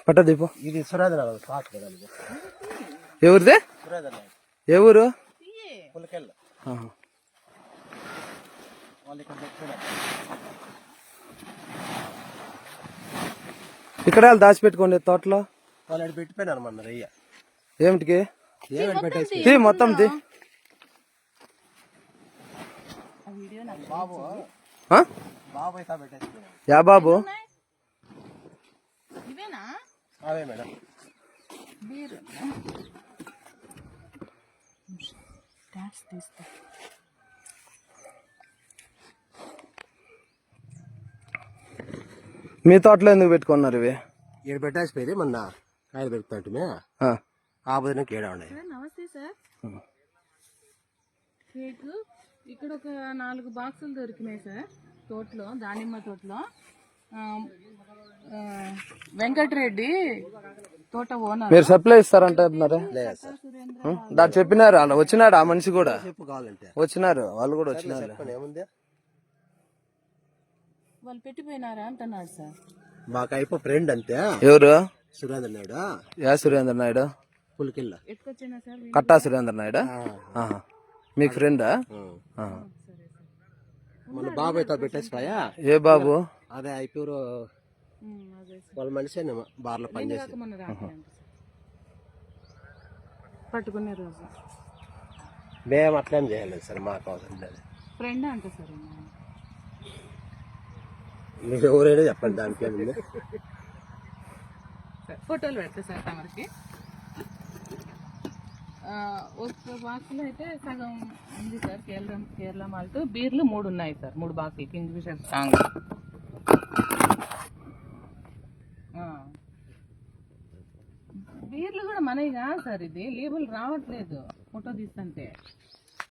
పట్ట దీపం. ఇది సురేంద్ర ఎవరిదే? ఏ ఊరు? పులకెళ్ళ. ఇక్కడ దాచిపెట్టుకోండి తోటలో. వాళ్ళు పెట్టిపోయినారు మన రయ్య. ఏమిటికి? ఏమిటి పెట్టేసి మొత్తం బాబు బాబు అయితే పెట్టేసి. యా బాబు? అవే మేడం. మీ తోటలో ఎందుకు పెట్టుకున్నారు ఇవి? ఇక్కడ పెట్టేసిపోయి మొన్న కాయలు పెడుతుంటే ఆ బుధన కేడా ఉన్నాయి. నమస్తే సార్. కేక్ ఇక్కడ ఒక 4 బాక్సులు దొరికినాయి సార్ తోటలో, దానిమ్మ తోటలో. వెంకటరెడ్డి తోట ఓనర్. మీరు సప్లై ఇస్తారంటున్నారా? దాన్ని చెప్పినారు, అలా వచ్చినాడు ఆ మనిషి కూడా. కావాలంటే వచ్చినారు, వాళ్ళు కూడా వచ్చినారు. ఏముంది వాళ్ళు పెట్టిపోయినారా అంటున్నాడు సార్. మాకు అయిపో ఫ్రెండ్ అంతే. ఎవరు? సురేంద్ర నాయుడు. యా సురేంద్ర నాయుడు? పులికిల్ల. ఎత్తుకొచ్చినా సార్. కట్టా సురేంద్ర నాయుడు మీకు ఫ్రెండా? మన బాబు అయితే పెట్టేసిపోయా. ఏ బాబు? అదే అయిపోయారు వాళ్ళ మనిషి బార్లో పనిచేసి పట్టుకునే రోజు మేము అట్లేం చేయలేదు సార్. మాకు అవసరం లేదు. ఫ్రెండ్ అంట సార్. మీరు ఎవరైనా చెప్పండి, దానికి ఏముంది. ఫోటోలు పెడతా సార్ తమరికి. ఒక బాక్సులో అయితే సగం ఉంది సార్. కేరళ మాల్ట్ బీర్లు 3 ఉన్నాయి సార్. 3 బాక్సులు కింగ్ ఫిషర్ స్ట్రాంగ్. బీర్లు కూడా మనవి కాదు సార్. ఇది లేబుల్ రావట్లేదు ఫోటో తీస్తుంటే.